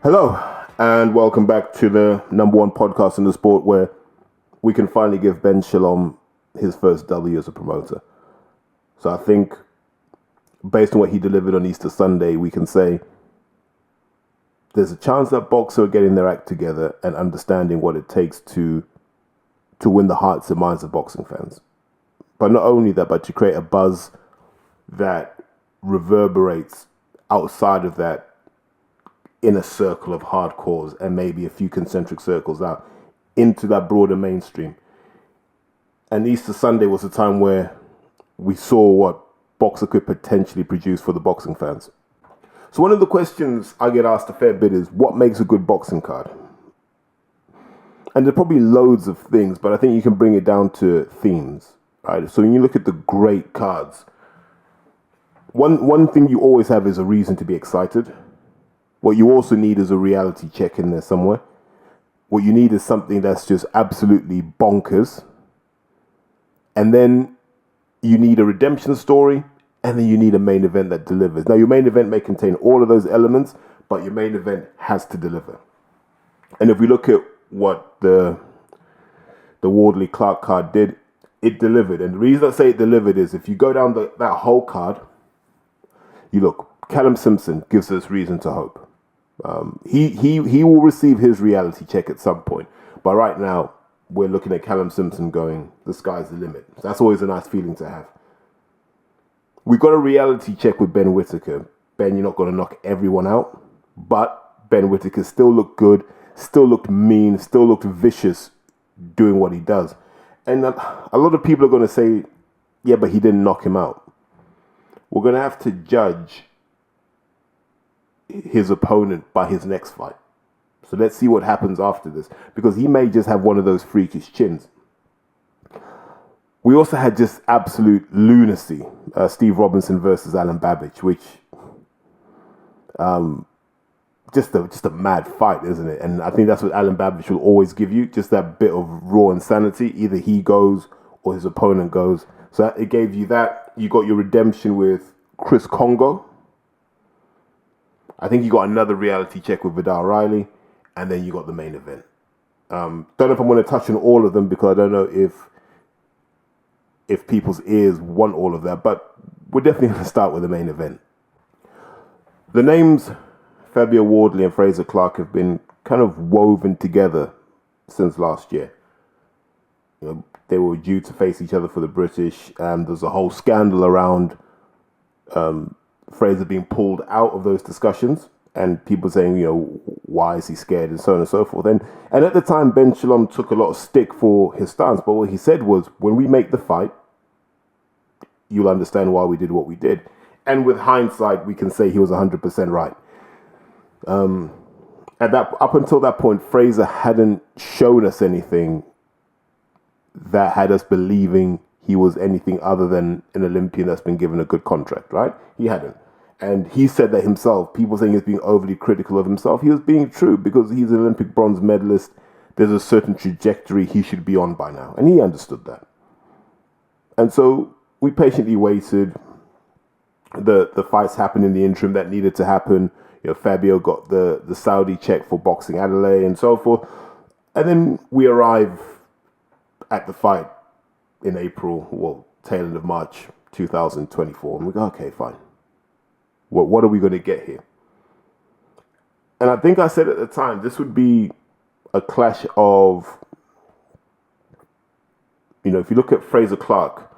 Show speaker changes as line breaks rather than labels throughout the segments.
Hello, and welcome back to the number one podcast in the sport where we can finally give Ben Shalom his first W as a promoter. So I think, based on what he delivered on Easter Sunday, we can say there's a chance that Boxer are getting their act together and understanding what it takes to win the hearts and minds of boxing fans. But not only that, but to create a buzz that reverberates outside of that in a circle of hardcores and maybe a few concentric circles out into that broader mainstream. And Easter Sunday was a time where we saw what Boxer could potentially produce for the boxing fans. So one of the questions I get asked a fair bit is, what makes a good boxing card? And there's probably loads of things, but I think you can bring it down to themes, right? So when you look at the great cards, one thing you always have is a reason to be excited. What you also need is a reality check in there somewhere. What you need is something that's just absolutely bonkers. And then you need a redemption story, and then you need a main event that delivers. Now, your main event may contain all of those elements, but your main event has to deliver. And if we look at what the Wardley Clark card did, it delivered. And the reason I say it delivered is if you go down that whole card, you look, Callum Simpson gives us reason to hope. He will receive his reality check at some point. But right now, we're looking at Callum Simpson going, the sky's the limit. That's always a nice feeling to have. We got a reality check with Ben Whittaker. Ben, you're not going to knock everyone out. But Ben Whittaker still looked good, still looked mean, still looked vicious doing what he does. And a lot of people are going to say, yeah, but he didn't knock him out. We're going to have to judge his opponent by his next fight. So let's see what happens after this, because he may just have one of those freakish chins. We also had just absolute lunacy. Steve Robinson versus Alan Babbage, which just a mad fight, isn't it? And I think that's what Alan Babbage will always give you, just that bit of raw insanity. Either he goes or his opponent goes. So it gave you that. You got your redemption with Chris Congo. I think you got another reality check with Vidal Riley, and then you got the main event. Don't know if I'm going to touch on all of them, because I don't know if people's ears want all of that, but we're definitely going to start with the main event. The names Fabio Wardley and Fraser Clark have been kind of woven together since last year. You know, they were due to face each other for the British, and there's a whole scandal around Fraser being pulled out of those discussions, and people saying, you know, why is he scared, and so on and so forth. And at the time, Ben Shalom took a lot of stick for his stance, but what he said was, when we make the fight, you'll understand why we did what we did. And with hindsight, we can say he was 100% right. Up until that point, Fraser hadn't shown us anything that had us believing he was anything other than an Olympian that's been given a good contract, right? He hadn't. And he said that himself. People saying he's being overly critical of himself. He was being true, because he's an Olympic bronze medalist. There's a certain trajectory he should be on by now. And he understood that. And so we patiently waited. The fights happened in the interim that needed to happen. You know, Fabio got the Saudi check for Boxing Adelaide and so forth. And then we arrive at the fight in April, well, tail end of March 2024. And we go, okay, fine. Well, what are we going to get here? And I think I said at the time, this would be a clash of, you know, if you look at Fraser Clark,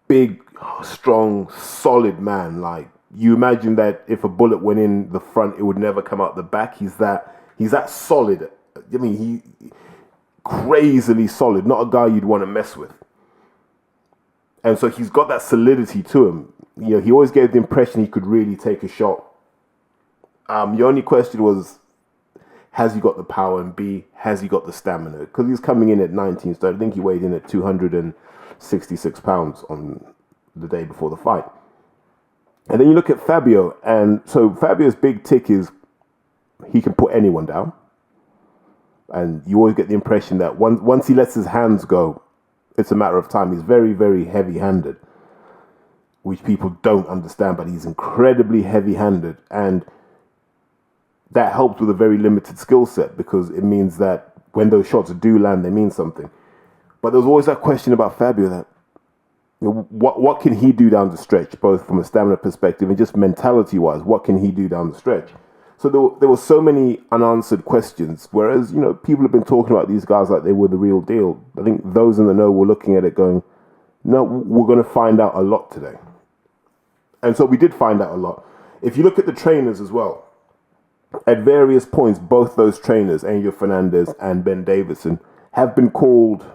big, strong, solid man. Like, you imagine that if a bullet went in the front, it would never come out the back. He's that solid. I mean, he crazily solid, not a guy you'd want to mess with. And so he's got that solidity to him. You know, he always gave the impression he could really take a shot. The only question was, has he got the power, and B, has he got the stamina? Because he's coming in at 19 stone. I think he weighed in at 266 pounds on the day before the fight. And then you look at Fabio, and so Fabio's big tick is he can put anyone down. And you always get the impression that once he lets his hands go, it's a matter of time. He's very, very heavy-handed, which people don't understand, but he's incredibly heavy-handed. And that helps with a very limited skill set, because it means that when those shots do land, they mean something. But there was always that question about Fabio, that what can he do down the stretch, both from a stamina perspective and just mentality-wise, what can he do down the stretch? So there were so many unanswered questions, whereas, people have been talking about these guys like they were the real deal. I think those in the know were looking at it going, no, we're going to find out a lot today. And so we did find out a lot. If you look at the trainers as well, at various points, both those trainers, Angel Fernandez and Ben Davison, have been called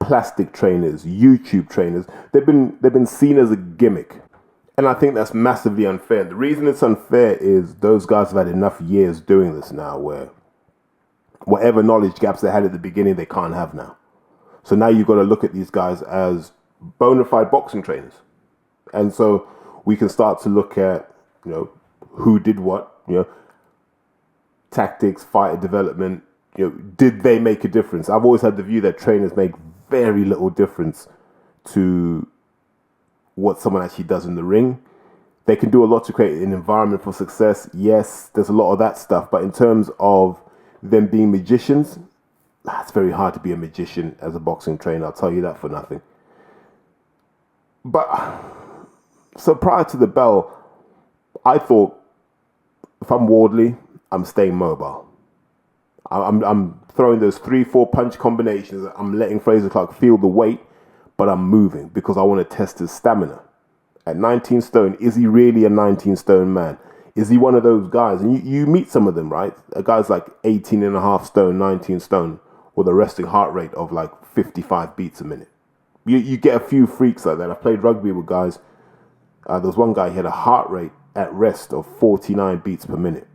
plastic trainers, YouTube trainers. They've been seen as a gimmick. And I think that's massively unfair. The reason it's unfair is those guys have had enough years doing this now, where whatever knowledge gaps they had at the beginning, they can't have now. So now you've got to look at these guys as bona fide boxing trainers. And so we can start to look at, who did what, tactics, fighter development, did they make a difference? I've always had the view that trainers make very little difference to what someone actually does in the ring. They can do a lot to create an environment for success. Yes, there's a lot of that stuff. But in terms of them being magicians, it's very hard to be a magician as a boxing trainer. I'll tell you that for nothing. But so prior to the bell, I thought, if I'm Wardley, I'm staying mobile. I'm throwing those 3-4 punch combinations. I'm letting Fraser Clark feel the weight, but I'm moving because I want to test his stamina. At 19 stone, is he really a 19 stone man? Is he one of those guys? And you meet some of them, right? Guys like 18 and a half stone, 19 stone, with a resting heart rate of like 55 beats a minute. You get a few freaks like that. I've played rugby with guys. There was one guy, he had a heart rate at rest of 49 beats per minute,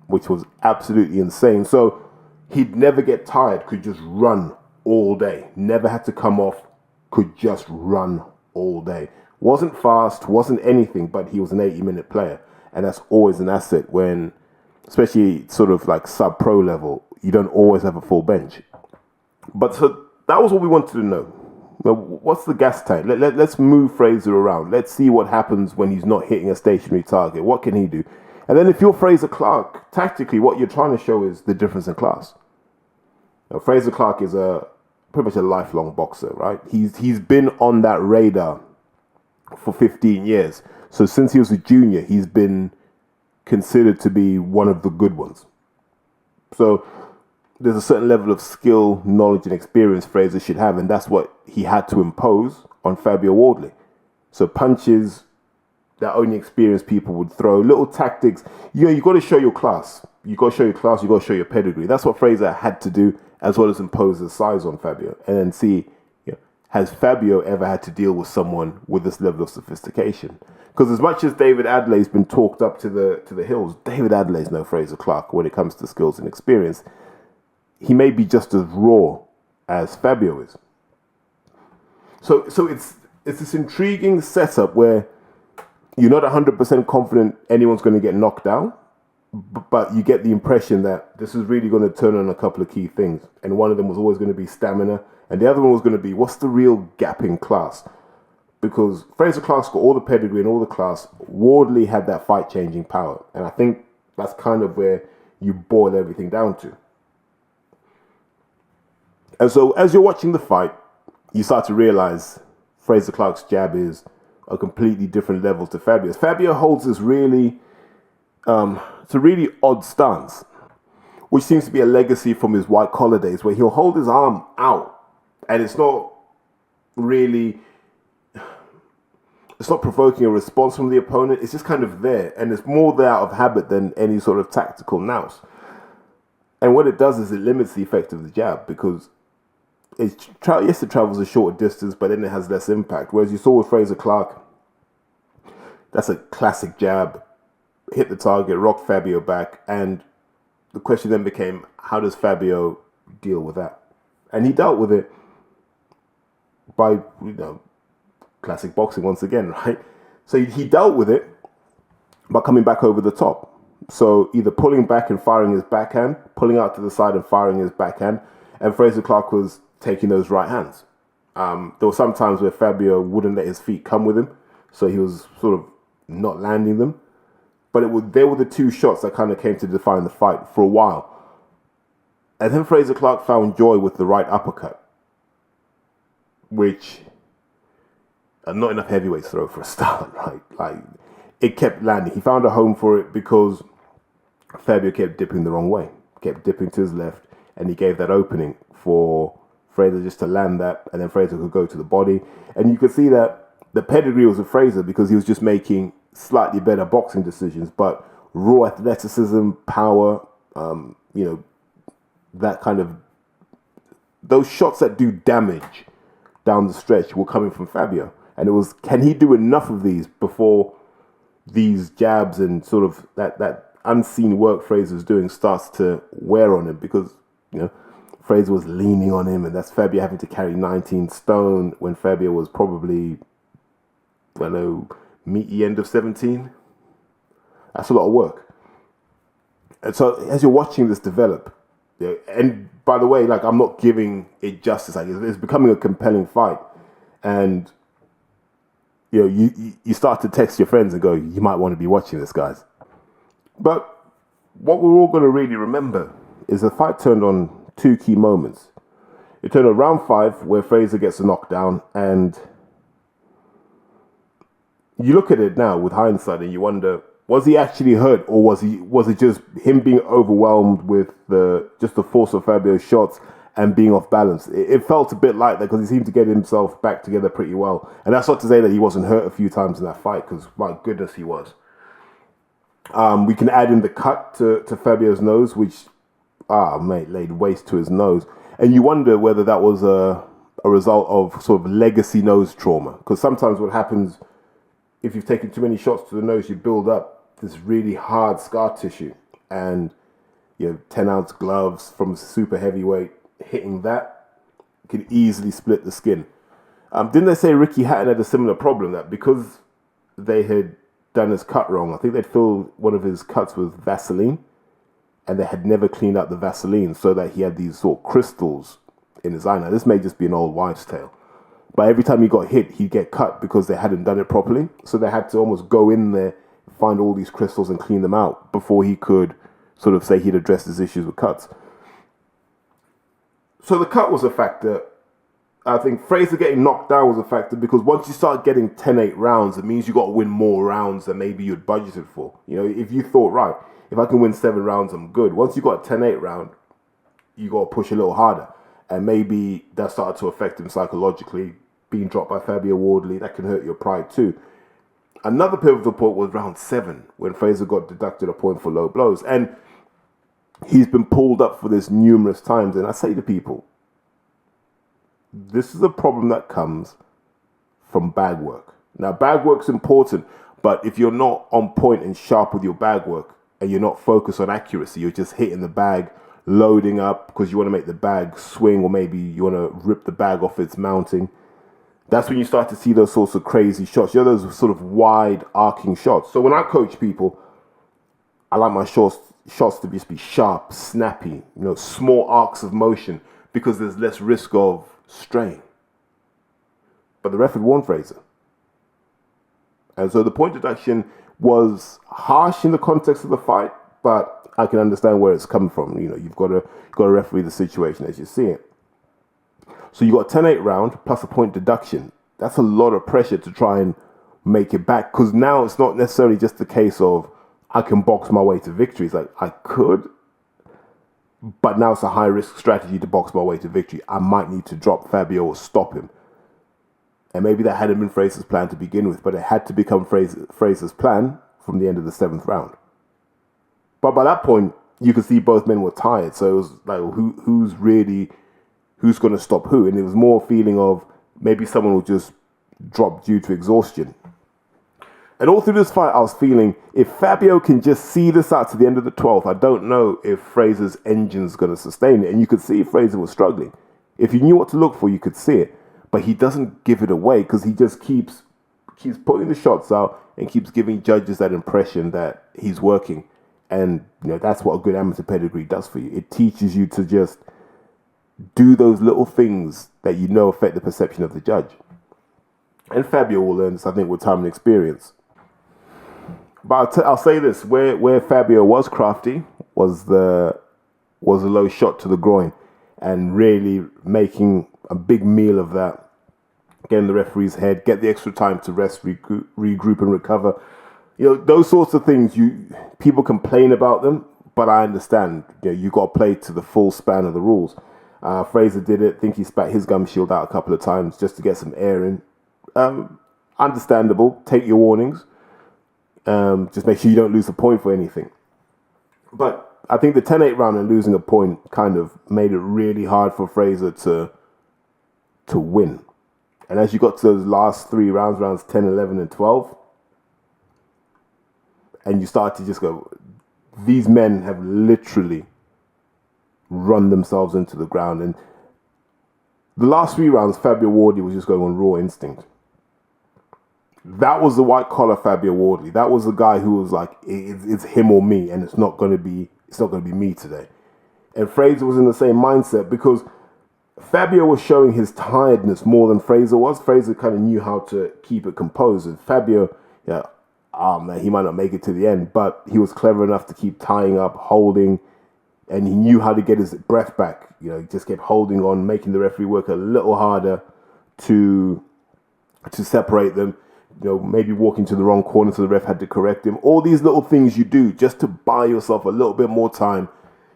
which was absolutely insane. So he'd never get tired, could just run all day. Never had to come off, could just run all day. Wasn't fast, wasn't anything, but he was an 80-minute player. And that's always an asset when, especially sort of like sub-pro level, you don't always have a full bench. But so that was what we wanted to know. Now, what's the gas tank? Let's move Fraser around. Let's see what happens when he's not hitting a stationary target. What can he do? And then if you're Fraser Clark, tactically, what you're trying to show is the difference in class. Now, Fraser Clark is pretty much a lifelong boxer, right? He's been on that radar for 15 years. So since he was a junior, he's been considered to be one of the good ones. So there's a certain level of skill, knowledge, and experience Fraser should have, and that's what he had to impose on Fabio Wardley. So punches that only experienced people would throw, little tactics. You got to show your class. You got to show your class. You got to show your pedigree. That's what Fraser had to do, as well as impose his size on Fabio, and then see, has Fabio ever had to deal with someone with this level of sophistication? Because as much as David Adelaide's been talked up to the hills, David Adelaide's no Fraser Clark when it comes to skills and experience. He may be just as raw as Fabio is. So it's this intriguing setup where you're not 100% confident anyone's going to get knocked down, but you get the impression that this is really going to turn on a couple of key things. And one of them was always going to be stamina, and the other one was going to be, what's the real gap in class? Because Fraser Clark's got all the pedigree and all the class. Wardley had that fight-changing power. And I think that's kind of where you boil everything down to. And so as you're watching the fight, you start to realize Fraser Clark's jab is a completely different level to Fabio's. Fabio holds this really, it's a really odd stance, which seems to be a legacy from his white collar days, where he'll hold his arm out and it's not really, it's not provoking a response from the opponent. It's just kind of there, and it's more there out of habit than any sort of tactical nous. And what it does is it limits the effect of the jab, because it travels a shorter distance, but then it has less impact. Whereas you saw with Fraser Clark, that's a classic jab, hit the target, rock Fabio back, and the question then became, how does Fabio deal with that? And he dealt with it by, classic boxing once again, right? So he dealt with it by coming back over the top. So either pulling back and firing his backhand, pulling out to the side and firing his backhand, and Fraser Clark was taking those right hands. There were some times where Fabio wouldn't let his feet come with him, so he was sort of not landing them. But they were the two shots that kind of came to define the fight for a while. And then Frazer Clarke found joy with the right uppercut, which not enough heavyweights throw for a start, right? Like, it kept landing. He found a home for it because Fabio kept dipping the wrong way, kept dipping to his left, and he gave that opening for Frazer just to land that, and then Frazer could go to the body. And you could see that the pedigree was with Frazer because he was just making slightly better boxing decisions, but raw athleticism, power, that kind of, those shots that do damage down the stretch were coming from Fabio. And it was, can he do enough of these before these jabs and sort of that unseen work Frazer's doing starts to wear on him? Because, Frazer was leaning on him, and that's Fabio having to carry 19 stone when Fabio was probably, meaty end of 17. That's a lot of work. And so as you're watching this develop, and by the way, I'm not giving it justice. It's becoming a compelling fight, and you start to text your friends and go, you might want to be watching this, guys. But what we're all going to really remember is the fight turned on two key moments. It turned on round 5 where Frazer gets a knockdown, and you look at it now with hindsight and you wonder, was he actually hurt, or was it just him being overwhelmed with the force of Fabio's shots and being off balance? It felt a bit like that because he seemed to get himself back together pretty well. And that's not to say that he wasn't hurt a few times in that fight, because my goodness, he was. We can add in the cut to Fabio's nose, which, laid waste to his nose. And you wonder whether that was a result of sort of legacy nose trauma. Because sometimes what happens, if you've taken too many shots to the nose, you build up this really hard scar tissue. And 10-ounce gloves from super heavyweight hitting that could easily split the skin. Didn't they say Ricky Hatton had a similar problem, that because they had done his cut wrong, I think they'd filled one of his cuts with Vaseline, and they had never cleaned out the Vaseline, so that he had these sort of crystals in his eye. Now, this may just be an old wives' tale, but every time he got hit, he'd get cut because they hadn't done it properly. So they had to almost go in there, find all these crystals and clean them out before he could sort of say he'd addressed his issues with cuts. So the cut was a factor. I think Frazer getting knocked down was a factor because once you start getting 10-8 rounds, it means you got to win more rounds than maybe you'd budgeted for. If you thought, right, if I can win 7 rounds, I'm good. Once you got a 10-8 round, you got to push a little harder. And maybe that started to affect him psychologically. Being dropped by Fabio Wardley, that can hurt your pride too. Another pivotal point was round 7 when Frazer got deducted a point for low blows. And he's been pulled up for this numerous times. And I say to people, this is a problem that comes from bag work. Now, bag work's important, but if you're not on point and sharp with your bag work and you're not focused on accuracy, you're just hitting the bag, loading up because you want to make the bag swing, or maybe you want to rip the bag off its mounting. That's when you start to see those sorts of crazy shots. Those sort of wide arcing shots. So when I coach people, I like my shots to just be sharp, snappy, small arcs of motion, because there's less risk of strain. But the ref had warned Frazer. And so the point deduction was harsh in the context of the fight, but I can understand where it's coming from. You've got to referee the situation as you see it. So you got a 10-8 round plus a point deduction. That's a lot of pressure to try and make it back, because now it's not necessarily just the case of I can box my way to victory. It's like, I could, but now it's a high-risk strategy to box my way to victory. I might need to drop Fabio or stop him. And maybe that hadn't been Frazer's plan to begin with, but it had to become Frazer's plan from the end of the 7th round. But by that point, you could see both men were tired. So it was like, who's going to stop who? And it was more a feeling of maybe someone will just drop due to exhaustion. And all through this fight, I was feeling, if Fabio can just see this out to the end of the 12th, I don't know if Frazer's engine's going to sustain it. And you could see Frazer was struggling. If you knew what to look for, you could see it. But he doesn't give it away because he just keeps putting the shots out and keeps giving judges that impression that he's working. And that's what a good amateur pedigree does for you. It teaches you to just do those little things that affect the perception of the judge. And Fabio will learn this, I think, with time and experience. But I'll say this: where Fabio was crafty was a low shot to the groin, and really making a big meal of that. Getting the referee's head, get the extra time to rest, regroup, and recover. Those sorts of things. People complain about them, but I understand. You got to play to the full span of the rules. Fraser did it. I think he spat his gum shield out a couple of times just to get some air in. Understandable. Take your warnings. Just make sure you don't lose a point for anything. But I think the 10-8 round and losing a point kind of made it really hard for Fraser to win. And as you got to those last three rounds 10, 11, and 12, and you start to just go, these men have literally run themselves into the ground. And the last three rounds, Fabio Wardley was just going on raw instinct. That was the white collar Fabio Wardley. That was the guy who was like, it's him or me, and it's not going to be me today. And Fraser was in the same mindset because Fabio was showing his tiredness more than Fraser was. Fraser kind of knew how to keep it composed. And Fabio, man, he might not make it to the end, but he was clever enough to keep tying up, holding, and he knew how to get his breath back. He just kept holding on, making the referee work a little harder to separate them. Maybe walking to the wrong corner so the ref had to correct him. All these little things you do just to buy yourself a little bit more time.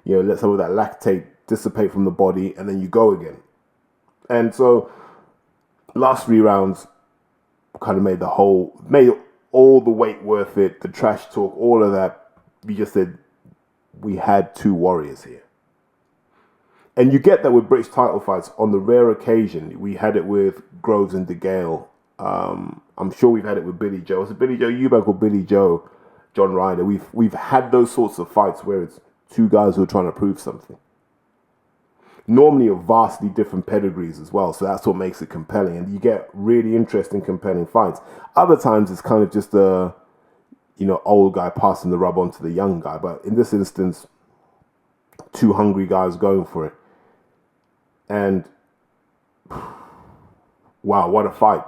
Let some of that lactate dissipate from the body, and then you go again. And so, last three rounds kind of made all the weight worth it. The trash talk, all of that. We just said we had two warriors here, and you get that with British title fights. On the rare occasion, we had it with Groves and DeGale. I'm sure we've had it with Billy Joe. Was it Billy Joe Eubank or Billy Joe John Ryder? We've had those sorts of fights where it's two guys who are trying to prove something. Normally of vastly different pedigrees as well, so that's what makes it compelling. And you get really interesting, compelling fights. Other times it's kind of just a, old guy passing the rub onto the young guy. But in this instance, two hungry guys going for it. And wow, what a fight.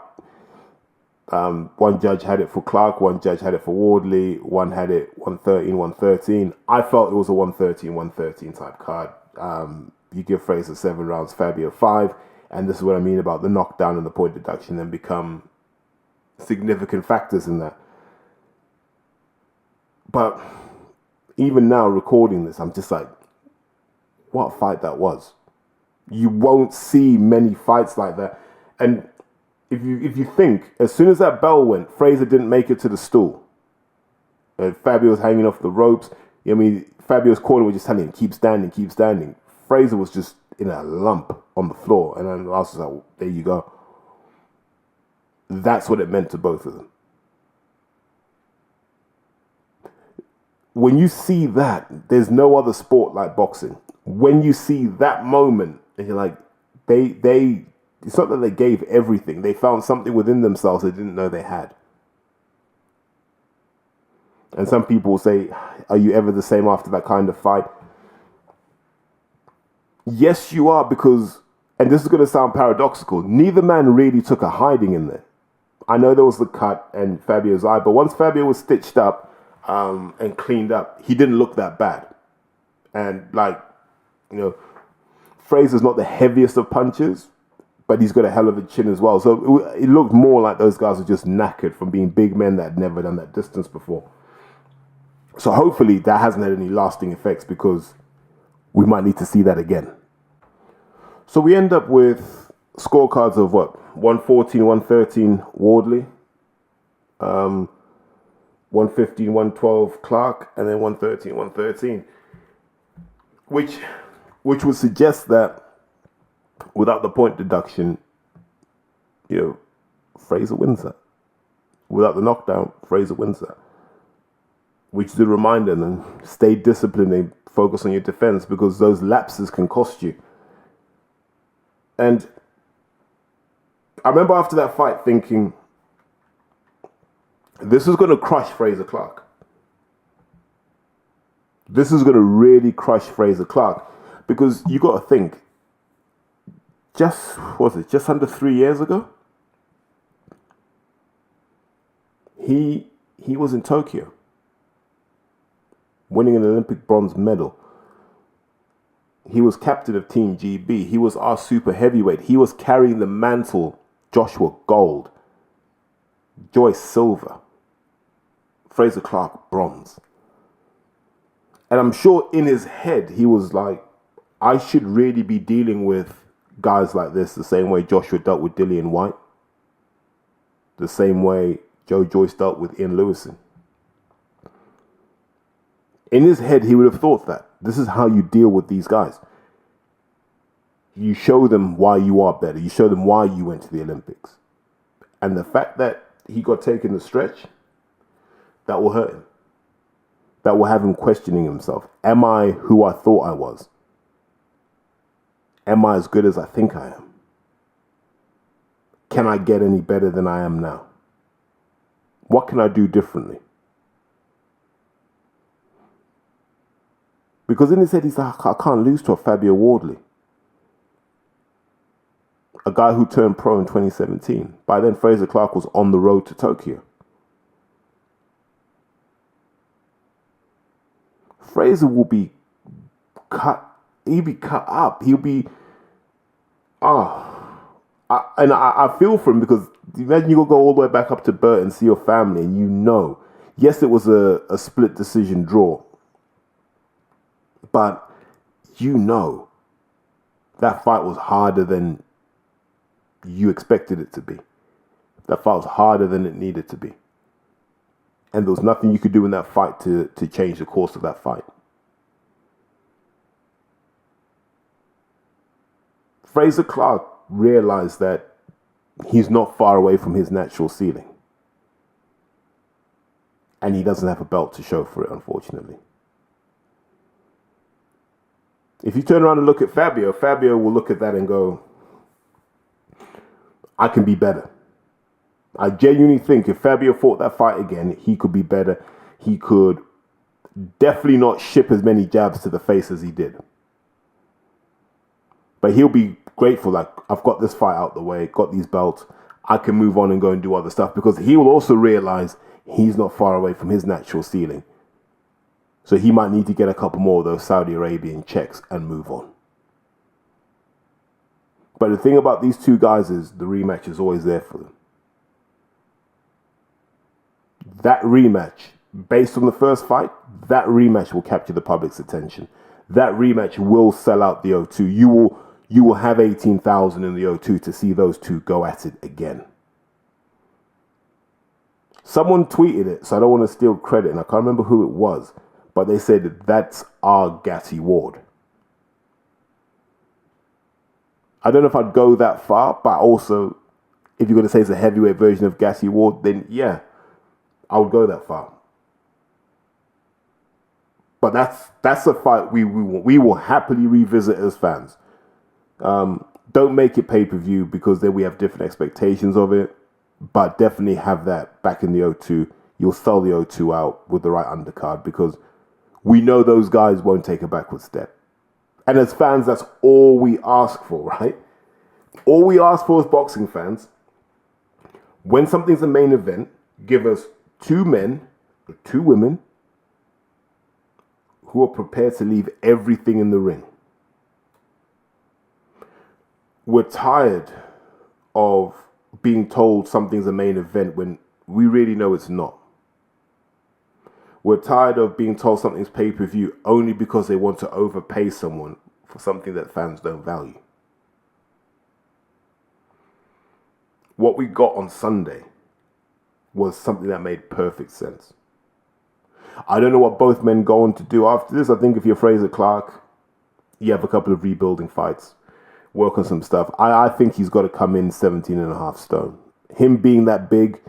One judge had it for Clark, one judge had it for Wardley, one had it 113, 113. I felt it was a 113, 113 type card. You give Fraser 7 rounds, Fabio 5, and this is what I mean about the knockdown and the point deduction then become significant factors in that. But even now recording this, I'm just like, what a fight that was. You won't see many fights like that. And if you think, as soon as that bell went, Fraser didn't make it to the stool. Fabio was hanging off the ropes. Fabio's corner was just telling him, keep standing, keep standing. Fraser was just in a lump on the floor. And then I was just like, there you go. That's what it meant to both of them. When you see that, there's no other sport like boxing. When you see that moment, and you're like, it's not that they gave everything. They found something within themselves they didn't know they had. And some people will say, are you ever the same after that kind of fight? Yes, you are, because, and this is going to sound paradoxical, neither man really took a hiding in there. I know there was the cut and Fabio's eye, but once Fabio was stitched up and cleaned up, he didn't look that bad. And Fraser's not the heaviest of punches, but he's got a hell of a chin as well. So it looked more like those guys were just knackered from being big men that had never done that distance before. So hopefully that hasn't had any lasting effects, because we might need to see that again. So we end up with scorecards of 114, 113 Wardley, 115, 112 Clark, and then 113, 113. Which would suggest that without the point deduction, Fraser wins that. Without the knockdown, Fraser wins that. Which is a reminder, then stay disciplined and focus on your defense, because those lapses can cost you. And I remember after that fight thinking, this is going to crush Fraser Clark. This is going to really crush Fraser Clark, because you got to think, just under 3 years ago, he was in Tokyo. winning an Olympic bronze medal. He was captain of Team GB. He was our super heavyweight. He was carrying the mantle. Joshua Gold, Joyce silver, Fraser Clark bronze. And I'm sure in his head he was like, I should really be dealing with guys like this the same way Joshua dealt with Dillian White, the same way Joe Joyce dealt with Ian Lewison. In his head, he would have thought that this is how you deal with these guys. You show them why you are better. You show them why you went to the Olympics. And the fact that he got taken the stretch, that will hurt him. That will have him questioning himself. Am I who I thought I was? Am I as good as I think I am? Can I get any better than I am now? What can I do differently? Because in his head, he's like, I can't lose to a Fabio Wardley. A guy who turned pro in 2017. By then, Fraser Clark was on the road to Tokyo. Fraser will be cut. He'll be cut up. He'll be... I feel for him because imagine you go all the way back up to Burt and see your family and you know. Yes, it was a split decision draw. But you know that fight was harder than you expected it to be. That fight was harder than it needed to be. And there was nothing you could do in that fight to change the course of that fight. Fraser Clark realized that he's not far away from his natural ceiling. And he doesn't have a belt to show for it, unfortunately. If you turn around and look at Fabio, Fabio will look at that and go, I can be better. I genuinely think if Fabio fought that fight again, he could be better. He could definitely not ship as many jabs to the face as he did. But he'll be grateful, like, I've got this fight out the way, got these belts, I can move on and go and do other stuff, because he will also realize he's not far away from his natural ceiling. So he might need to get a couple more of those Saudi Arabian checks and move on. But the thing about these two guys is the rematch is always there for them. That rematch, based on the first fight, that rematch will capture the public's attention. That rematch will sell out the O2. You will have 18,000 in the O2 to see those two go at it again. Someone tweeted it, so I don't want to steal credit, and I can't remember who it was, but they said that's our Gatti Ward. I don't know if I'd go that far, but also, if you're going to say it's a heavyweight version of Gatti Ward, then yeah, I would go that far. But that's a fight we will happily revisit as fans. Don't make it pay-per-view because then we have different expectations of it. But definitely have that back in the O2. You'll sell the O2 out with the right undercard because we know those guys won't take a backward step. And as fans, that's all we ask for, right? All we ask for as boxing fans, when something's a main event, give us 2 men or 2 women who are prepared to leave everything in the ring. We're tired of being told something's a main event when we really know it's not. We're tired of being told something's pay-per-view only because they want to overpay someone for something that fans don't value. What we got on Sunday was something that made perfect sense. I don't know what both men go on to do after this. I think if you're Fraser Clark, you have a couple of rebuilding fights, work on some stuff. I think he's got to come in 17.5 stone. Him being that big,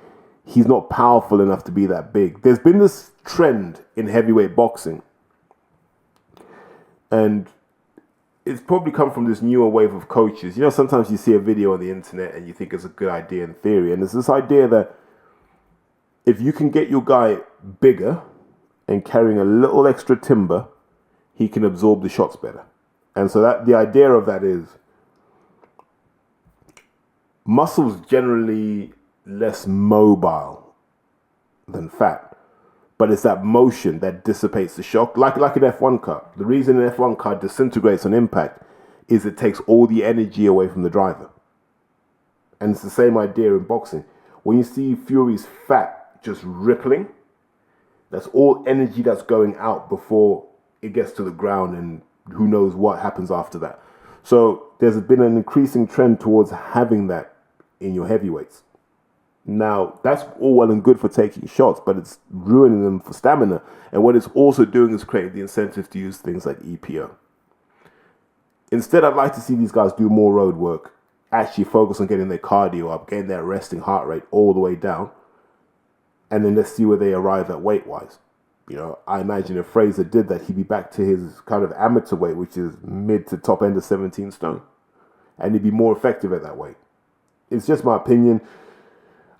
he's not powerful enough to be that big. There's been this trend in heavyweight boxing, and it's probably come from this newer wave of coaches. You know, sometimes you see a video on the internet and you think it's a good idea in theory, and there's this idea that if you can get your guy bigger and carrying a little extra timber, he can absorb the shots better. And so that the idea of that is muscle's generally less mobile than fat. but it's that motion that dissipates the shock, like an F1 car. The reason an F1 car disintegrates on impact is it takes all the energy away from the driver. And it's the same idea in boxing. When you see Fury's fat just rippling, that's all energy that's going out before it gets to the ground, and who knows what happens after that. So there's been an increasing trend towards having that in your heavyweights. Now, that's all well and good for taking shots, but it's ruining them for stamina. And what it's also doing is creating the incentive to use things like EPO. Instead, I'd like to see these guys do more road work, actually focus on getting their cardio up, getting their resting heart rate all the way down, and then let's see where they arrive at weight-wise. You know, I imagine if Fraser did that, he'd be back to his kind of amateur weight, which is mid to top end of 17 stone. And he'd be more effective at that weight. It's just my opinion.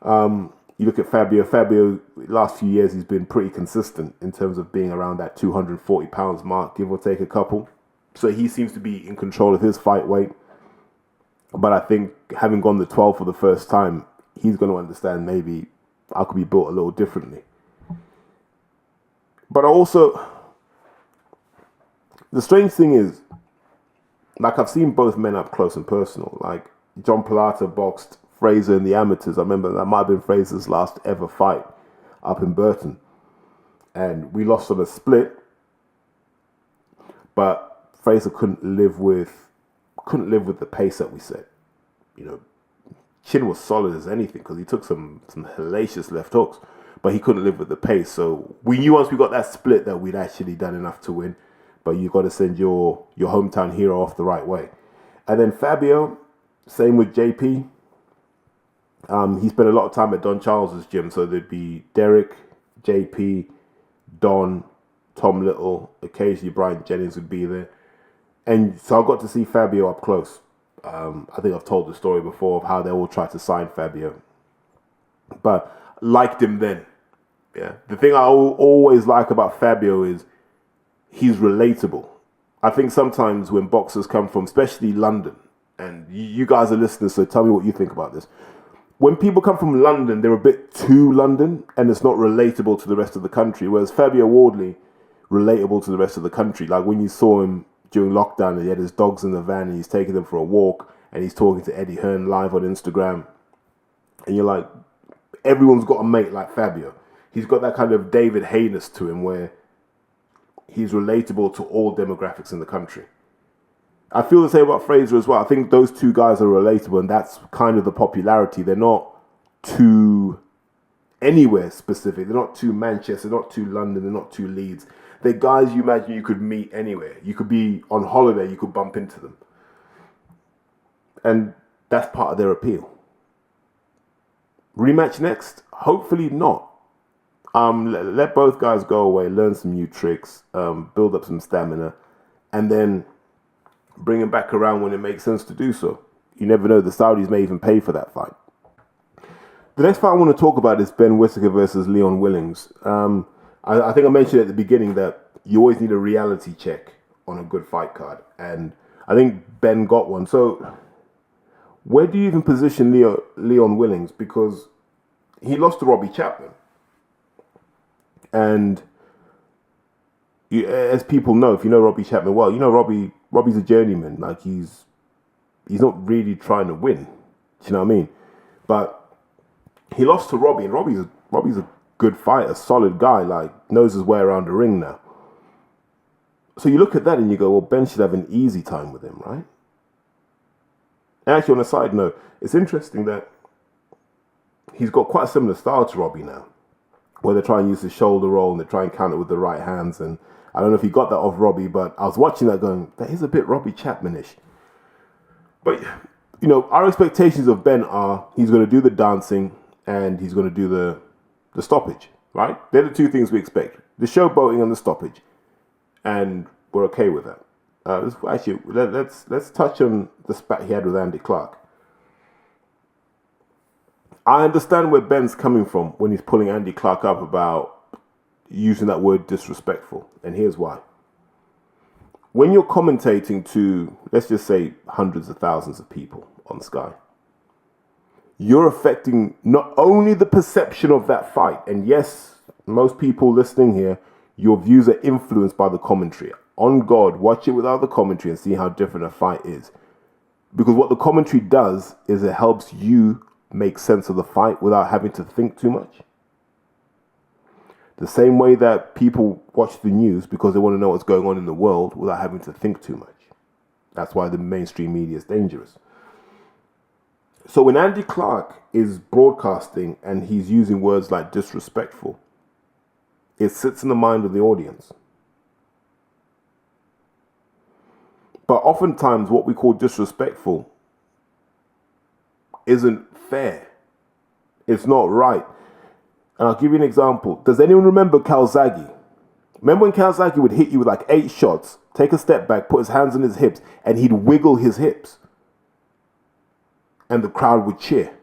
You look at Fabio. Fabio, last few years, he's been pretty consistent in terms of being around that 240 pounds mark, give or take a couple. So he seems to be in control of his fight weight. But I think having gone the 12 for the first time, he's going to understand maybe I could be built a little differently. But also, the strange thing is, like, I've seen both men up close and personal. Like, John Pilata boxed Fraser in the amateurs. I remember that might have been Fraser's last ever fight up in Burton. And we lost on a split. But Fraser couldn't live with the pace that we set. You know, chin was solid as anything because he took some hellacious left hooks. But he couldn't live with the pace. So we knew once we got that split that we'd actually done enough to win. But you've got to send your hometown hero off the right way. And then Fabio, same with JP. He spent a lot of time at Don Charles's gym. So there'd be Derek, JP, Don, Tom Little. Occasionally Brian Jennings would be there. And so I got to see Fabio up close. I think I've told the story before of how they all tried to sign Fabio. But liked him then. Yeah. The thing I always like about Fabio is he's relatable. I think sometimes when boxers come from, especially London, and you guys are listeners, so tell me what you think about this. When people come from London, they're a bit too London, and it's not relatable to the rest of the country. Whereas Fabio Wardley, relatable to the rest of the country. Like when you saw him during lockdown, and he had his dogs in the van, and he's taking them for a walk, and he's talking to Eddie Hearn live on Instagram, and you're like, everyone's got a mate like Fabio. He's got that kind of David Hayness to him where he's relatable to all demographics in the country. I feel the same about Fraser as well. I think those two guys are relatable, and that's kind of the popularity. They're not too anywhere specific. They're not too Manchester, they're not too London, they're not too Leeds. They're guys you imagine you could meet anywhere. You could be on holiday, you could bump into them. And that's part of their appeal. Rematch next? Hopefully not. Let both guys go away, learn some new tricks, build up some stamina, and then bring them back around when it makes sense to do so. You never know, the Saudis may even pay for that fight. The next fight I want to talk about is Ben Whittaker versus Leon Willings. I think I mentioned at the beginning that you always need a reality check on a good fight card, and I think Ben got one. So where do you even position Leon Willings? Because he lost to Robbie Chapman. And as people know, if you know Robbie Chapman well, you know Robbie's a journeyman. Like he's not really trying to win. Do you know what I mean? But he lost to Robbie, and Robbie's a good fighter, solid guy, like knows his way around the ring now. So you look at that and you go, well, Ben should have an easy time with him, right? And actually, on a side note, it's interesting that he's got quite a similar style to Robbie now, where they try and use the shoulder roll and they try and counter with the right hands. And I don't know if he got that off Robbie, but I was watching that going, that is a bit Robbie Chapman-ish. But, you know, our expectations of Ben are he's going to do the dancing and he's going to do the stoppage, right? They're the two things we expect. The showboating and the stoppage. And we're okay with that. Let's touch on the spat he had with Andy Clark. I understand where Ben's coming from when he's pulling Andy Clark up about using that word disrespectful. And here's why. When you're commentating to, let's just say, hundreds of thousands of people on Sky, you're affecting not only the perception of that fight. And yes, Most people listening here, your views are influenced by the commentary. On God, watch it without the commentary and see how different a fight is. Because what the commentary does is it helps you make sense of the fight without having to think too much. The same way that people watch the news because they want to know what's going on in the world without having to think too much. That's why the mainstream media is dangerous. So when Andy Clark is broadcasting and he's using words like disrespectful, it sits in the mind of the audience. But oftentimes what we call disrespectful isn't fair. It's not right. And I'll give you an example. Does anyone remember Calzaghe? Remember when Calzaghe would hit you with like 8 shots, take a step back, put his hands on his hips, and he'd wiggle his hips? And the crowd would cheer.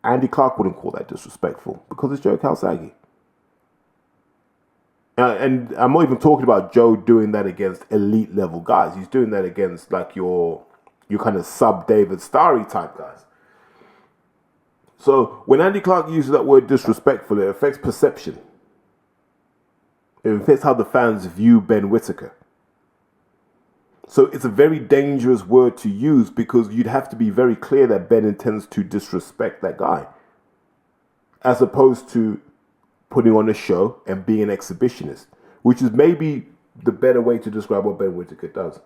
Andy Clark wouldn't call that disrespectful because it's Joe Calzaghe. And I'm not even talking about Joe doing that against elite level guys. He's doing that against like your kind of sub David Starry type guys. So when Andy Clark uses that word disrespectful, it affects perception. It affects how the fans view Ben Whittaker. So it's a very dangerous word to use because you'd have to be very clear that Ben intends to disrespect that guy, as opposed to putting on a show and being an exhibitionist, which is maybe the better way to describe what Ben Whittaker does.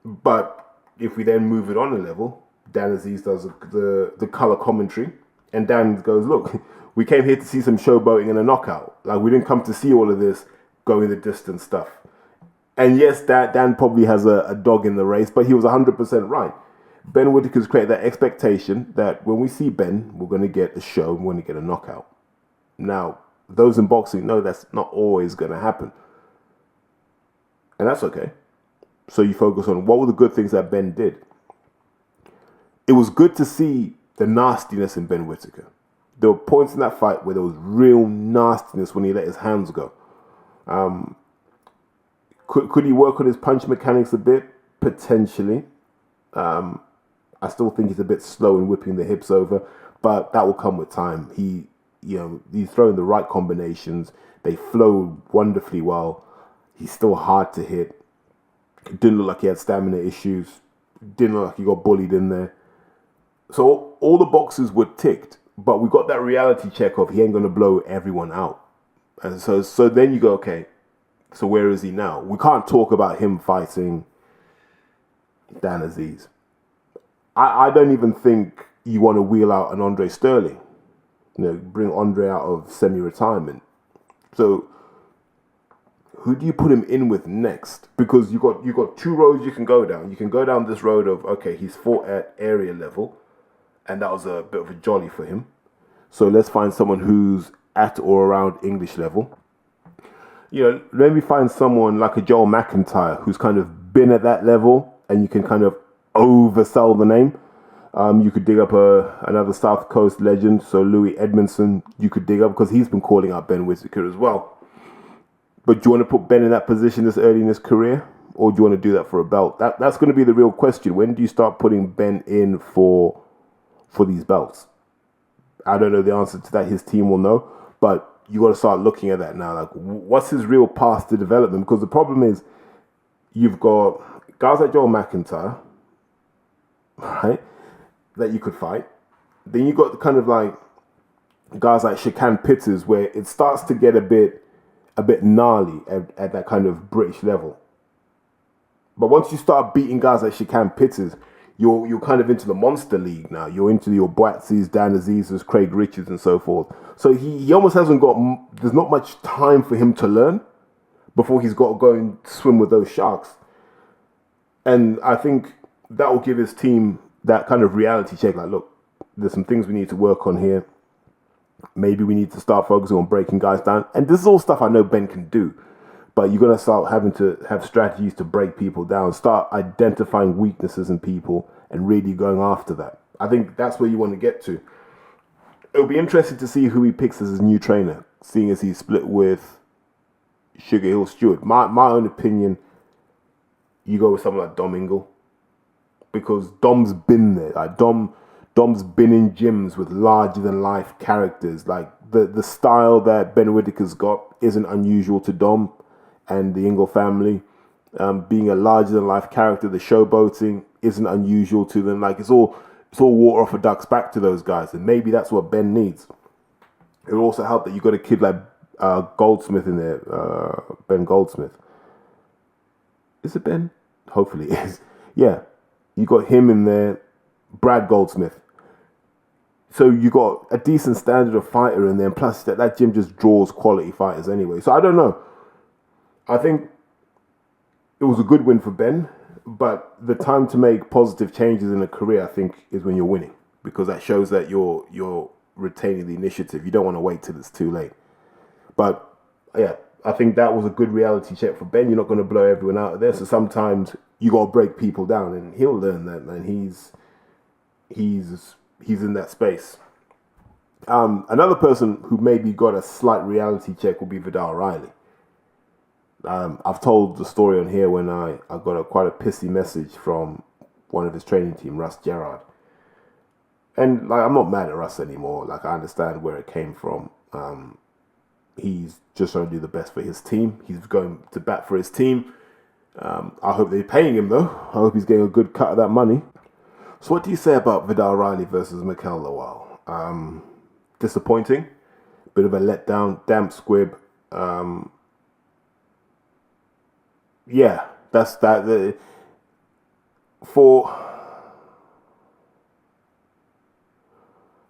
But if we then move it on a level, Dan Aziz does the color commentary, and Dan goes, look, we came here to see some showboating and a knockout. Like, we didn't come to see all of this going the distance stuff. And yes, Dan probably has a dog in the race, but he was 100% right. Ben Whittaker's created that expectation that when we see Ben, we're going to get a show, we're going to get a knockout. Now, those in boxing know that's not always going to happen. And that's okay. So you focus on what were the good things that Ben did. It was good to see the nastiness in Ben Whittaker. There were points in that fight where there was real nastiness when he let his hands go. Could he work on his punch mechanics a bit? Potentially. I still think he's a bit slow in whipping the hips over, but that will come with time. He's throwing the right combinations. They flow wonderfully well. He's still hard to hit. It didn't look like he had stamina issues. Didn't look like he got bullied in there. So all the boxes were ticked, but we got that reality check of he ain't going to blow everyone out. And so then you go, okay, so where is he now? We can't talk about him fighting Dan Aziz. I don't even think you want to wheel out an Andre Sterling. Bring Andre out of semi-retirement. So who do you put him in with next? Because you got 2 roads you can go down. You can go down this road of, okay, he's fought at area level, and that was a bit of a jolly for him. So let's find someone who's at or around English level. Maybe find someone like a Joel McIntyre who's kind of been at that level, and you can kind of oversell the name. You could dig up another South Coast legend, so Louis Edmondson, you could dig up because he's been calling out Ben Whittaker as well. But do you want to put Ben in that position this early in his career, or do you want to do that for a belt? That's going to be the real question. When do you start putting Ben in for these belts? I don't know the answer to that. His team will know, but you got to start looking at that now. Like, what's his real path to development? Because the problem is, you've got guys like Joel McIntyre, right, that you could fight. Then you got the kind of like guys like Shakan Pitters, where it starts to get a bit gnarly at that kind of British level. But once you start beating guys like Shakan Pitters, you're kind of into the monster league now. You're into your Boatsies, Dan Aziz's, Craig Richards, and so forth. So he almost hasn't got. There's not much time for him to learn before he's got to go and swim with those sharks. And I think that will give his team that kind of reality check. Like, look, there's some things we need to work on here. Maybe we need to start focusing on breaking guys down. And this is all stuff I know Ben can do. But you're going to start having to have strategies to break people down. Start identifying weaknesses in people and really going after that. I think that's where you want to get to. It'll be interesting to see who he picks as his new trainer, seeing as he's split with Sugar Hill Stewart. My own opinion, you go with someone like Dom Ingle. because Dom's been there. Like Dom's been in gyms with larger than life characters. Like the style that Ben Whittaker's got isn't unusual to Dom and the Ingle family. Being a larger than life character, the showboating isn't unusual to them. Like it's all water off a duck's back to those guys, and maybe that's what Ben needs. It will also help that you got a kid like Goldsmith in there, Ben Goldsmith. Is it Ben? Hopefully it is. Yeah, you got him in there, Brad Goldsmith. So you got a decent standard of fighter in there, and plus that gym just draws quality fighters anyway. So I don't know. I think it was a good win for Ben, but the time to make positive changes in a career, I think, is when you're winning, because that shows that you're retaining the initiative. You don't want to wait till it's too late. But yeah, I think that was a good reality check for Ben. You're not going to blow everyone out of there. So sometimes you got to break people down, and he'll learn that, man. He's in that space. Another person who maybe got a slight reality check will be Vidal Riley. I've told the story on here when I got quite a pissy message from one of his training team, Russ Gerrard. And like, I'm not mad at Russ anymore. Like, I understand where it came from. He's just trying to do the best for his team. He's going to bat for his team. I hope they're paying him, though. I hope he's getting a good cut of that money. So what do you say about Vidal Riley versus Mikel Lawal? Disappointing. Bit of a letdown. Damp squib. Yeah, that's that. For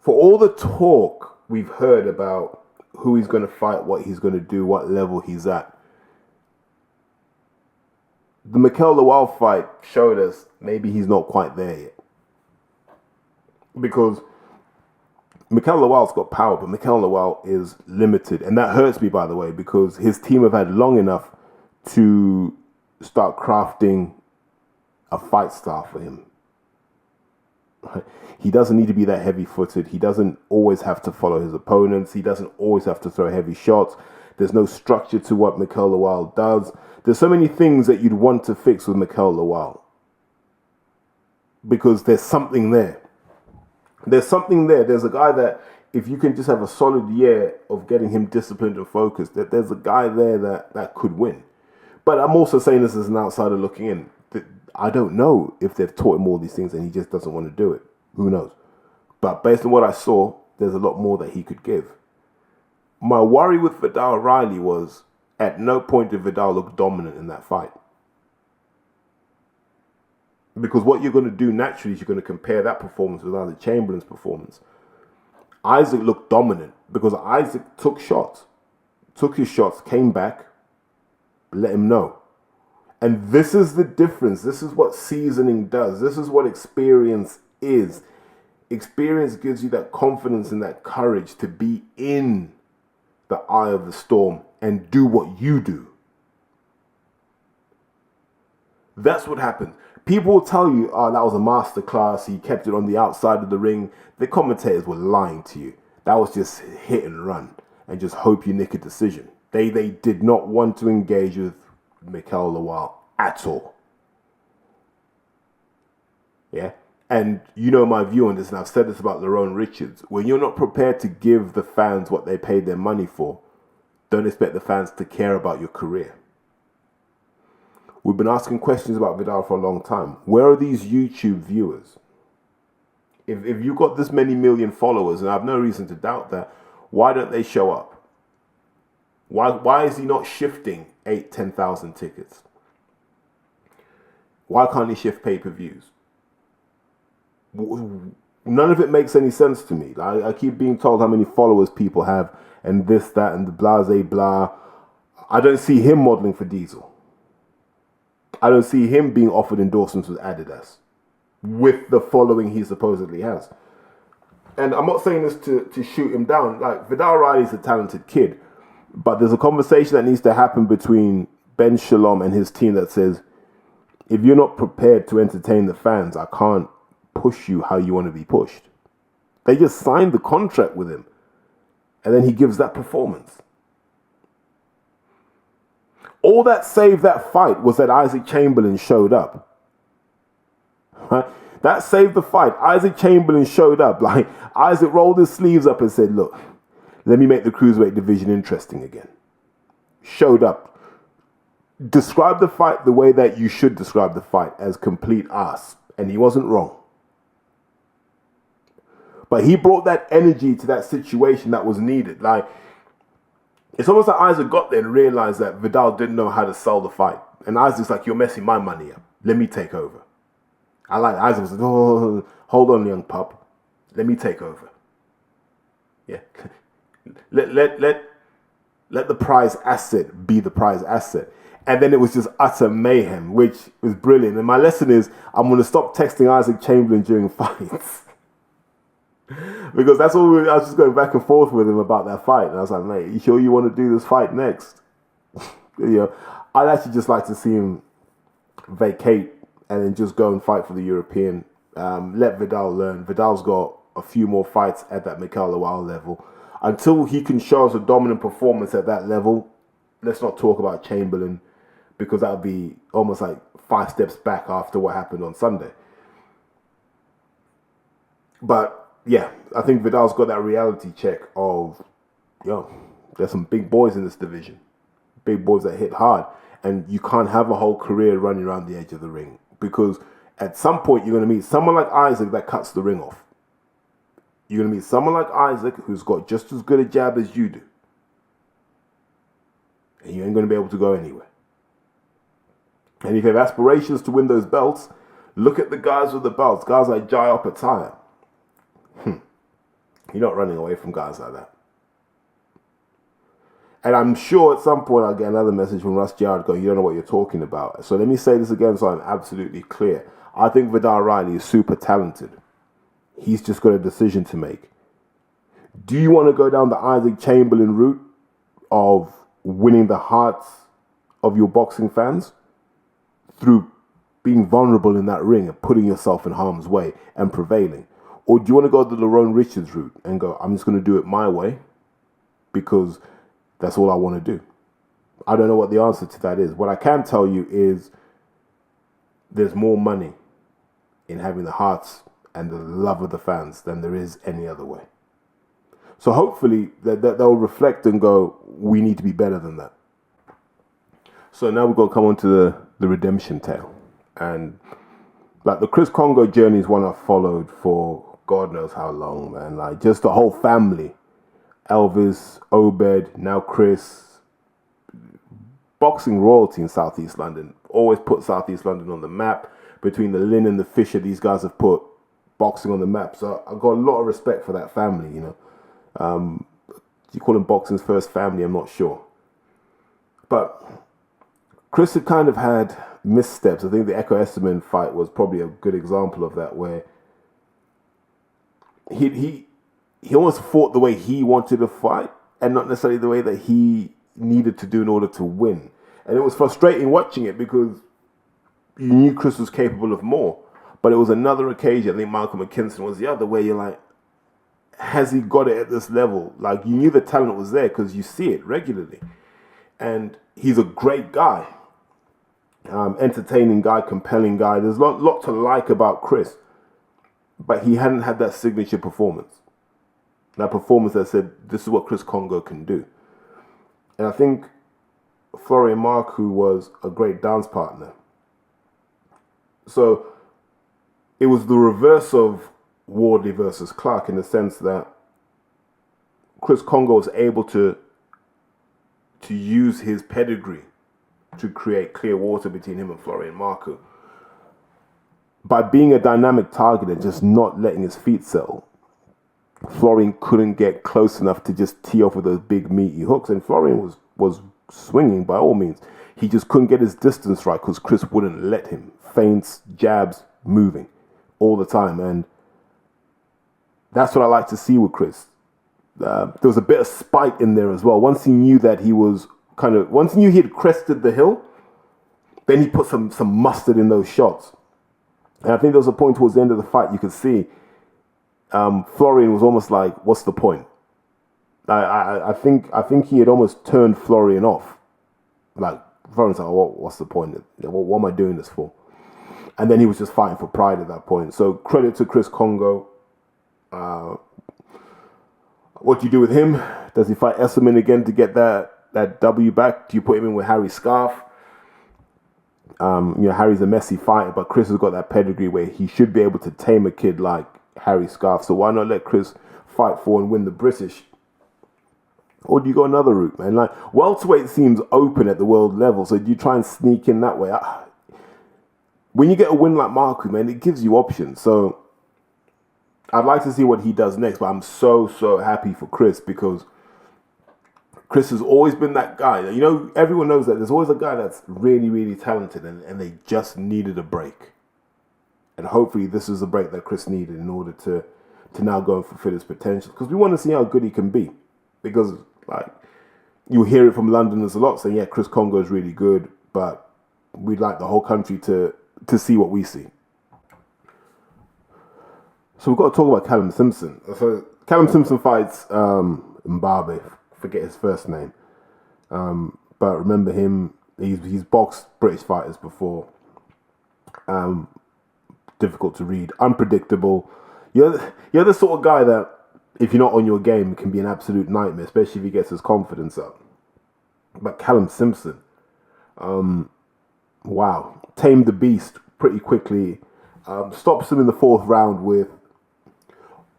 all the talk we've heard about who he's going to fight, what he's going to do, what level he's at, the Mikel Lawal fight showed us maybe he's not quite there yet. Because Mikel Lawal's got power, but Mikel Lawal is limited. And that hurts me, by the way, because his team have had long enough to start crafting a fight style for him. He doesn't need to be that heavy-footed. He doesn't always have to follow his opponents. He doesn't always have to throw heavy shots. There's no structure to what Mikel Lawal does. There's so many things that you'd want to fix with Mikel Lawal, because there's something there. There's something there. There's a guy that, if you can just have a solid year of getting him disciplined and focused, that there's a guy there that could win. But I'm also saying this as an outsider looking in. I don't know if they've taught him all these things and he just doesn't want to do it. Who knows? But based on what I saw, there's a lot more that he could give. My worry with Vidal Riley was, at no point did Vidal look dominant in that fight. Because what you're going to do naturally is you're going to compare that performance with Isaac Chamberlain's performance. Isaac looked dominant because Isaac took his shots, came back, let him know. And this is the difference. This is what seasoning does. This is what experience is. Experience gives you that confidence and that courage to be in the eye of the storm and do what you do. That's what happened. People will tell you, oh, that was a masterclass. He kept it on the outside of the ring. The commentators were lying to you. That was just hit and run and just hope you nick a decision. They did not want to engage with Mikel Lawal at all. Yeah. And you know my view on this, and I've said this about Lerone Richards. When you're not prepared to give the fans what they paid their money for, don't expect the fans to care about your career. We've been asking questions about Vidal for a long time. Where are these YouTube viewers? If you've got this many million followers, and I have no reason to doubt that, why don't they show up? Why is he not shifting 8,000, 10,000 tickets? Why can't he shift pay-per-views? None of it makes any sense to me. I keep being told how many followers people have and this, that, and the blase blah. I don't see him modeling for Diesel. I don't see him being offered endorsements with Adidas with the following he supposedly has. And I'm not saying this to shoot him down. Like, Vidal Riley's a talented kid, but there's a conversation that needs to happen between Ben Shalom and his team that says, if you're not prepared to entertain the fans, I can't push you how you want to be pushed. They just signed the contract with him, and then he gives that performance. All that saved that fight was that Isaac Chamberlain showed up. Right? That saved the fight. Isaac Chamberlain showed up. Like, Isaac rolled his sleeves up and said, look, let me make the cruiserweight division interesting again. Showed up. Described the fight the way that you should describe the fight, as complete ass. And he wasn't wrong. But he brought that energy to that situation that was needed. Like, it's almost like Isaac got there and realized that Vidal didn't know how to sell the fight. And Isaac's like, you're messing my money up. Let me take over. I like Isaac was like, oh, hold on, young pup. Let me take over. Yeah. Let the prize asset be the prize asset. And then it was just utter mayhem, which was brilliant. And my lesson is, I'm going to stop texting Isaac Chamberlain during fights. Because that's all I was just going back and forth with him about that fight. And I was like, mate, you sure you want to do this fight next? I'd actually just like to see him vacate and then just go and fight for the European. Let Vidal learn. Vidal's got a few more fights at that Mikael Lawal level. Until he can show us a dominant performance at that level, let's not talk about Chamberlain, because that would be almost like 5 steps back after what happened on Sunday. But yeah, I think Vidal's got that reality check of, there's some big boys in this division. Big boys that hit hard. And you can't have a whole career running around the edge of the ring. Because at some point, you're going to meet someone like Isaac that cuts the ring off. You're going to meet someone like Isaac who's got just as good a jab as you do. And you ain't going to be able to go anywhere. And if you have aspirations to win those belts, look at the guys with the belts. Guys like Jai Opetaia. You're not running away from guys like that. And I'm sure at some point I'll get another message from Russ Jarrett going, you don't know what you're talking about. So let me say this again so I'm absolutely clear. I think Vidal Riley is super talented. He's just got a decision to make. Do you want to go down the Isaac Chamberlain route of winning the hearts of your boxing fans through being vulnerable in that ring and putting yourself in harm's way and prevailing? Or do you want to go the Lerone Richards route and go, I'm just going to do it my way because that's all I want to do? I don't know what the answer to that is. What I can tell you is there's more money in having the hearts and the love of the fans than there is any other way. So hopefully they'll reflect and go, we need to be better than that. So now we're going to come on to the redemption tale. And like the Chris Congo journey is one I've followed for God knows how long, man. Like just the whole family. Elvis, Obed, now Chris. Boxing royalty in Southeast London. Always put Southeast London on the map. Between the Lynn and the Fisher, these guys have put boxing on the map. So I've got a lot of respect for that family, you know. You call them boxing's first family, I'm not sure. But Chris had kind of had missteps. I think the Echo Esteman fight was probably a good example of that, where he almost fought the way he wanted to fight and not necessarily the way that he needed to do in order to win. And it was frustrating watching it because you knew Chris was capable of more. But it was another occasion, I think Malcolm McKinson was the other, where you're like, has he got it at this level? Like, you knew the talent was there because you see it regularly. And he's a great guy. Entertaining guy, compelling guy. There's a lot to like about Chris. But he hadn't had that signature performance. That performance that said, this is what Chris Congo can do. And I think Florian Marku was a great dance partner. So it was the reverse of Wardley versus Clark in the sense that Chris Congo was able to use his pedigree to create clear water between him and Florian Marku. By being a dynamic target and just not letting his feet settle, Florian couldn't get close enough to just tee off with those big meaty hooks. And Florian was swinging by all means. He just couldn't get his distance right because Chris wouldn't let him. Feints, jabs, moving all the time. And that's what I like to see with Chris. There was a bit of spite in there as well. Once he knew that once he knew he had crested the hill, then he put some mustard in those shots. And I think there was a point towards the end of the fight you could see Florian was almost like, what's the point? I think he had almost turned Florian off. Like, Florian's like, what's the point? What am I doing this for? And then he was just fighting for pride at that point. So credit to Chris Congo. What do you do with him? Does he fight Esselman again to get that W back? Do you put him in with Harry Scarf? Harry's a messy fighter, but Chris has got that pedigree where he should be able to tame a kid like Harry Scarf. So why not let Chris fight for and win the British? Or do you go another route, man? Like, welterweight seems open at the world level, so do you try and sneak in that way? When you get a win like Marku, man, it gives you options. So I'd like to see what he does next, but I'm so happy for Chris, because Chris has always been that guy. Everyone knows that there's always a guy that's really, really talented and they just needed a break. And hopefully this is the break that Chris needed in order to now go and fulfill his potential. Because we want to see how good he can be. Because, like, you hear it from Londoners a lot saying, yeah, Chris Congo is really good, but we'd like the whole country to see what we see. So we've got to talk about Callum Simpson. So Callum Simpson fights Mbabe. Forget his first name. But remember him, he's boxed British fighters before. Difficult to read, unpredictable. You're the sort of guy that, if you're not on your game, can be an absolute nightmare, especially if he gets his confidence up. But Callum Simpson, wow, tamed the beast pretty quickly. Stops him in the fourth round with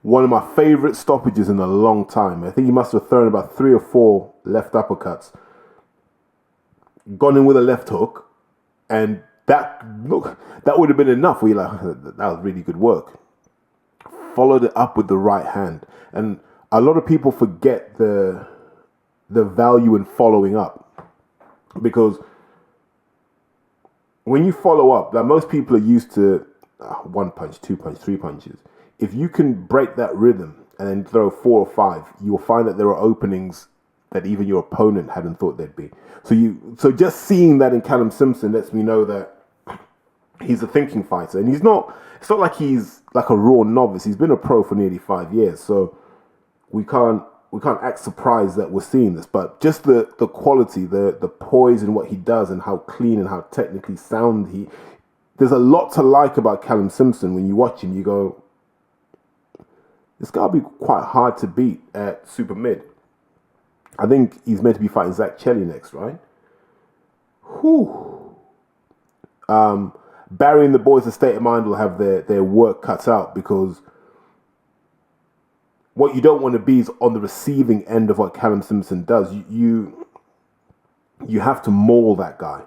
one of my favourite stoppages in a long time. I think he must have thrown about 3 or 4 left uppercuts, gone in with a left hook, and that would have been enough. Where you're like, that was really good work. Followed it up with the right hand. And a lot of people forget the value in following up, because when you follow up, like, most people are used to 1 punch, 2 punch, 3 punches. If you can break that rhythm and then throw 4 or 5, you'll find that there are openings that even your opponent hadn't thought there'd be. So just seeing that in Callum Simpson lets me know that he's a thinking fighter, and it's not like he's like a raw novice. He's been a pro for nearly 5 years, so we can't act surprised that we're seeing this. But just the quality, the poise in what he does, and how clean and how technically sound there's a lot to like about Callum Simpson. When you watch him, you go, this guy will be quite hard to beat at super mid. I think he's meant to be fighting Zach Chelly next, right? Whew. Barry and the boys' of State of Mind will have their work cut out, because what you don't want to be is on the receiving end of what Callum Simpson does. You have to maul that guy.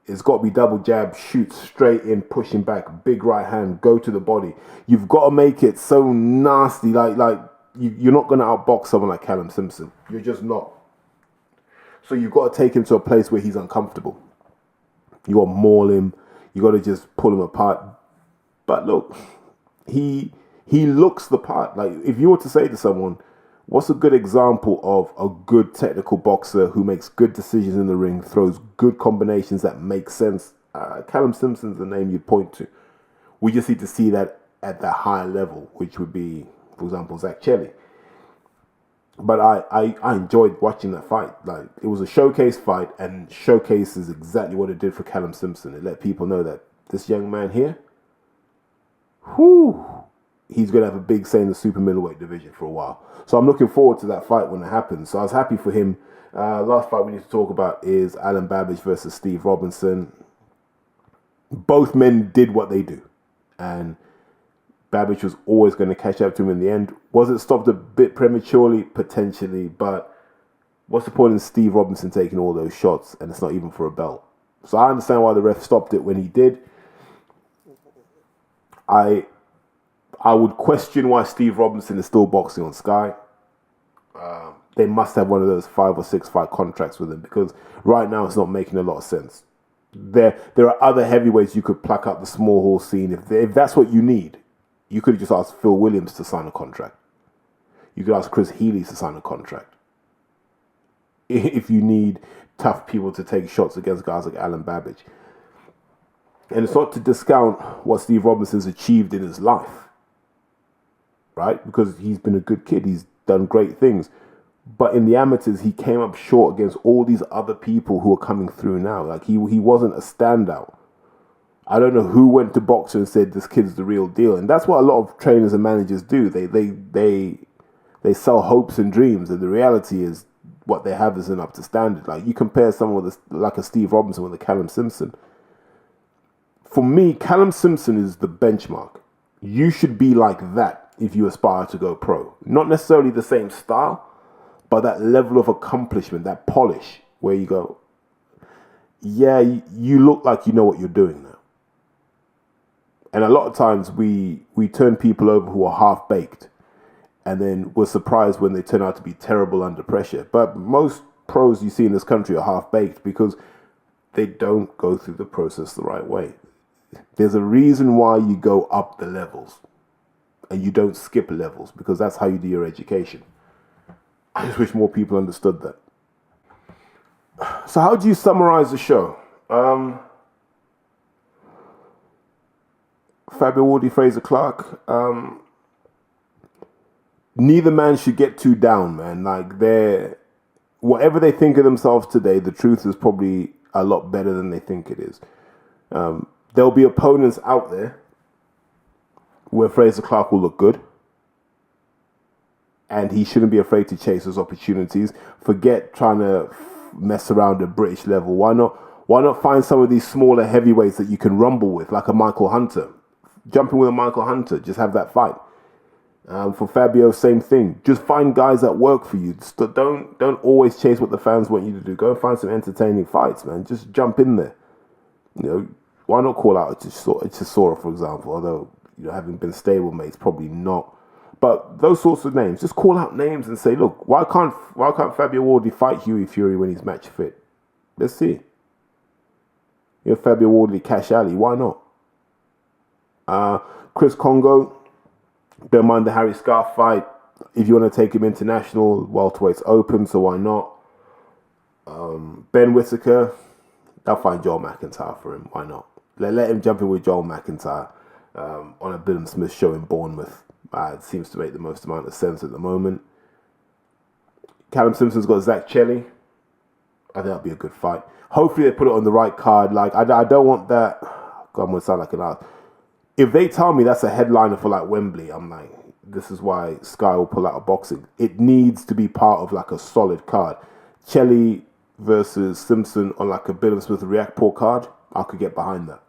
It's got to be double jab, shoot straight in, pushing back, big right hand, go to the body. You've got to make it so nasty, like you're not going to outbox someone like Callum Simpson. You're just not. So you've got to take him to a place where he's uncomfortable. You got to maul him. You got to just pull him apart. But look, he looks the part. Like, if you were to say to someone, what's a good example of a good technical boxer who makes good decisions in the ring, throws good combinations that make sense? Callum Simpson's the name you'd point to. We just need to see that at that higher level, which would be, for example, Zach Chelly. But I enjoyed watching that fight. Like, it was a showcase fight, and showcase is exactly what it did for Callum Simpson. It let people know that this young man here, he's going to have a big say in the super middleweight division for a while. So I'm looking forward to that fight when it happens. So I was happy for him. Last fight we need to talk about is Alan Babbage versus Steve Robinson. Both men did what they do, and Babbage was always going to catch up to him in the end. Was it stopped a bit prematurely? Potentially, but what's the point in Steve Robinson taking all those shots and it's not even for a belt? So I understand why the ref stopped it when he did. I would question why Steve Robinson is still boxing on Sky. They must have one of those 5 or 6 fight contracts with him, because right now it's not making a lot of sense. There are other heavyweights you could pluck up the small hall scene. If that's what you need, you could have just asked Phil Williams to sign a contract. You could ask Chris Healy to sign a contract. If you need tough people to take shots against guys like Alan Babbage. And it's not to discount what Steve Robinson's achieved in his life, right? Because he's been a good kid. He's done great things. But in the amateurs, he came up short against all these other people who are coming through now. Like, he wasn't a standout. I don't know who went to boxer and said this kid's the real deal, and that's what a lot of trainers and managers do. They sell hopes and dreams, and the reality is what they have isn't up to standard. Like you compare someone with like a Steve Robinson with a Callum Simpson. For me, Callum Simpson is the benchmark. You should be like that if you aspire to go pro. Not necessarily the same style, but that level of accomplishment, that polish, where you go, yeah, you look like you know what you're doing now. And a lot of times we turn people over who are half-baked, and then we're surprised when they turn out to be terrible under pressure. But most pros you see in this country are half-baked because they don't go through the process the right way. There's a reason why you go up the levels and you don't skip levels, because that's how you do your education. I just wish more people understood that. So how do you summarize the show? Fabio Wardy, Fraser Clark. Neither man should get too down, man. Like whatever they think of themselves today, the truth is probably a lot better than they think it is. There'll be opponents out there where Fraser Clark will look good, and he shouldn't be afraid to chase those opportunities. Forget trying to mess around at British level. Why not find some of these smaller heavyweights that you can rumble with, like a Michael Hunter? Jump in with a Michael Hunter, just have that fight. For Fabio, same thing. Just find guys that work for you. Just don't always chase what the fans want you to do. Go and find some entertaining fights, man. Just jump in there. You know, why not call out Chisora, for example? Although, you know, having been stablemates, probably not. But those sorts of names, just call out names and say, look, why can't Fabio Wardy fight Hughie Fury when he's match fit? Let's see. You know, Fabio Wardy, Cash Ali, why not? Chris Congo, don't mind the Harry Scarf fight. If you want to take him international, welterweight's open, so why not? Ben Whittaker, I'll find Joel McIntyre for him. Why not? Let him jump in with Joel McIntyre on a Bill and Smith show in Bournemouth. It seems to make the most amount of sense at the moment. Callum Simpson's got Zach Chelly. I think that'll be a good fight. Hopefully they put it on the right card. Like I don't want that. God, I'm gonna sound like an ass. If they tell me that's a headliner for like Wembley, I'm like, this is why Sky will pull out of boxing. It needs to be part of like a solid card. Chelly versus Simpson on like a Bill and Smith Reactport card, I could get behind that.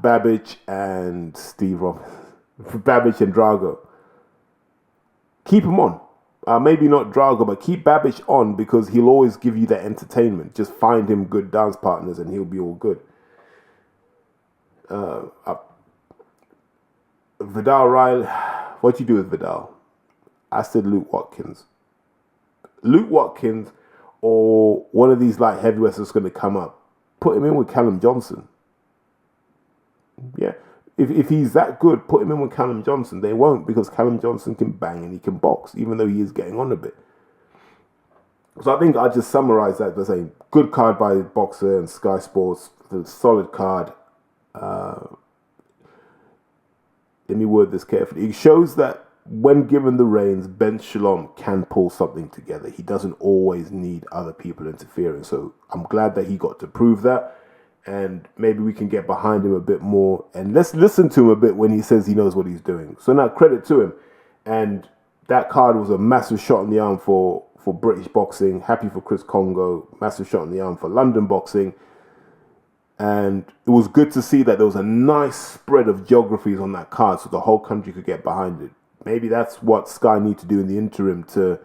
Babbage and Steve Robinson. Babbage and Drago. Keep him on. Maybe not Drago, but keep Babbage on, because he'll always give you that entertainment. Just find him good dance partners and he'll be all good. Vidal Riley. What do you do with Vidal? I said Luke Watkins. Luke Watkins or one of these light heavyweights that's going to come up. Put him in with Callum Johnson. Yeah. If he's that good, put him in with Callum Johnson. They won't, because Callum Johnson can bang and he can box, even though he is getting on a bit. So I think I just summarise that by saying good card by Boxer and Sky Sports, the solid card. Let me word this carefully. It shows that when given the reins, Ben Shalom can pull something together. He doesn't always need other people interfering. So I'm glad that he got to prove that. And maybe we can get behind him a bit more. And let's listen to him a bit when he says he knows what he's doing. So now credit to him. And that card was a massive shot in the arm for British boxing. Happy for Chris Congo. Massive shot in the arm for London boxing. And it was good to see that there was a nice spread of geographies on that card so the whole country could get behind it. Maybe that's what Sky need to do in the interim to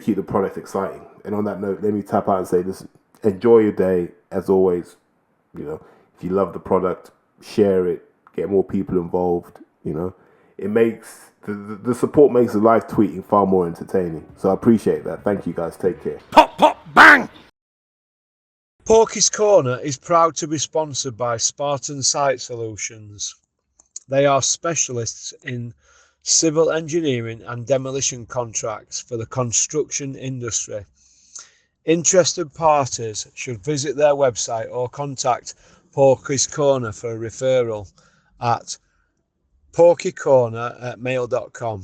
keep the product exciting. And on that note, let me tap out and say, listen, enjoy your day. As always, you know, if you love the product, share it, get more people involved. You know, it makes the support makes the live tweeting far more entertaining. So I appreciate that. Thank you guys. Take care.
Pop, pop, bang! Porky's Corner is proud to be sponsored by Spartan Site Solutions. They are specialists in civil engineering and demolition contracts for the construction industry. Interested parties should visit their website or contact Porky's Corner for a referral at porkycorner@mail.com.